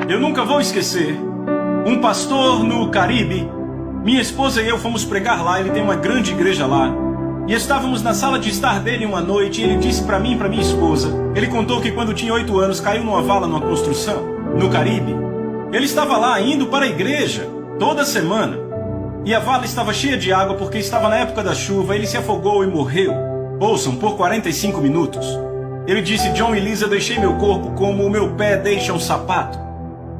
Eu nunca vou esquecer. Um pastor no Caribe, minha esposa e eu fomos pregar lá, ele tem uma grande igreja lá. E estávamos na sala de estar dele uma noite e ele disse para mim e para minha esposa, ele contou que quando tinha 8 anos caiu numa vala numa construção, no Caribe. Ele estava lá indo para a igreja, toda semana. E a vala estava cheia de água porque estava na época da chuva, ele se afogou e morreu. Ouçam, por 45 minutos. Ele disse, John e Lisa, deixei meu corpo como o meu pé deixa um sapato,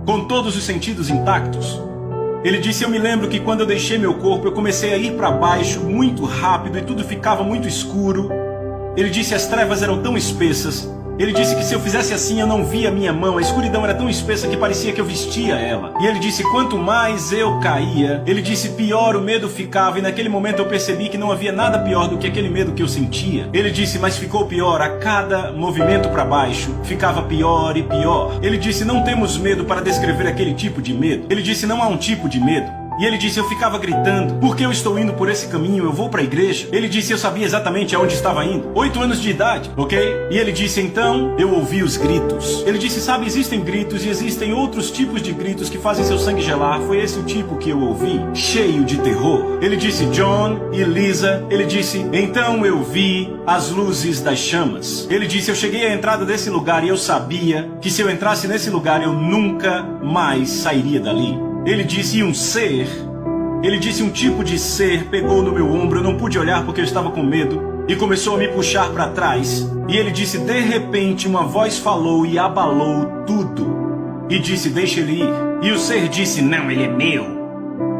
com todos os sentidos intactos. Ele disse, eu me lembro que quando eu deixei meu corpo, eu comecei a ir para baixo muito rápido e tudo ficava muito escuro. Ele disse, as trevas eram tão espessas. Ele disse que se eu fizesse assim, eu não via a minha mão. A escuridão era tão espessa que parecia que eu vestia ela. E ele disse, quanto mais eu caía, ele disse, pior o medo ficava. E naquele momento eu percebi que não havia nada pior do que aquele medo que eu sentia. Ele disse, mas ficou pior. A cada movimento para baixo, ficava pior e pior. Ele disse, não temos medo para descrever aquele tipo de medo. Ele disse, não há um tipo de medo. E ele disse, eu ficava gritando, porque eu estou indo por esse caminho, eu vou para a igreja. Ele disse, eu sabia exatamente aonde estava indo. 8 anos de idade, ok? E ele disse, então, eu ouvi os gritos. Ele disse, sabe, existem gritos e existem outros tipos de gritos que fazem seu sangue gelar. Foi esse o tipo que eu ouvi, cheio de terror. Ele disse, John e Lisa, ele disse, então eu vi as luzes das chamas. Ele disse, eu cheguei à entrada desse lugar e eu sabia que se eu entrasse nesse lugar, eu nunca mais sairia dali. Ele disse, um ser, ele disse, um tipo de ser pegou no meu ombro, eu não pude olhar porque eu estava com medo, e começou a me puxar para trás. E ele disse, de repente uma voz falou e abalou tudo, e disse, deixa ele ir. E o ser disse, não, ele é meu.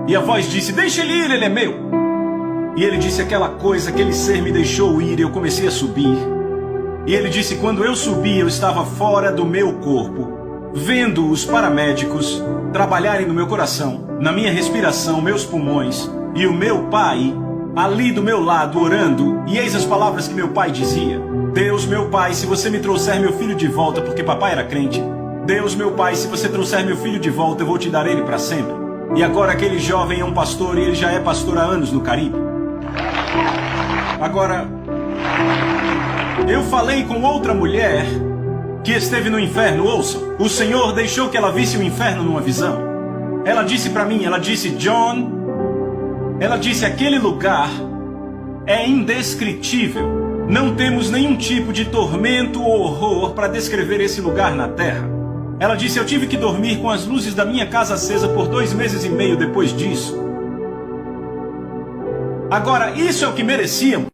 E a voz disse, deixa ele ir, ele é meu. E ele disse, aquela coisa, aquele ser me deixou ir, e eu comecei a subir. E ele disse, quando eu subi, eu estava fora do meu corpo, vendo os paramédicos trabalharem no meu coração, na minha respiração, meus pulmões, e o meu pai ali do meu lado orando, e eis as palavras que meu pai dizia, Deus, meu pai, se você me trouxer meu filho de volta, porque papai era crente, Deus, meu pai, se você trouxer meu filho de volta, eu vou te dar ele para sempre. E agora aquele jovem é um pastor, e ele já é pastor há anos no Caribe. Agora, eu falei com outra mulher que esteve no inferno, ouçam. O Senhor deixou que ela visse o inferno numa visão. Ela disse para mim, ela disse, John, ela disse, aquele lugar é indescritível. Não temos nenhum tipo de tormento ou horror para descrever esse lugar na terra. Ela disse, eu tive que dormir com as luzes da minha casa acesa por 2 meses e meio depois disso. Agora, isso é o que merecíamos.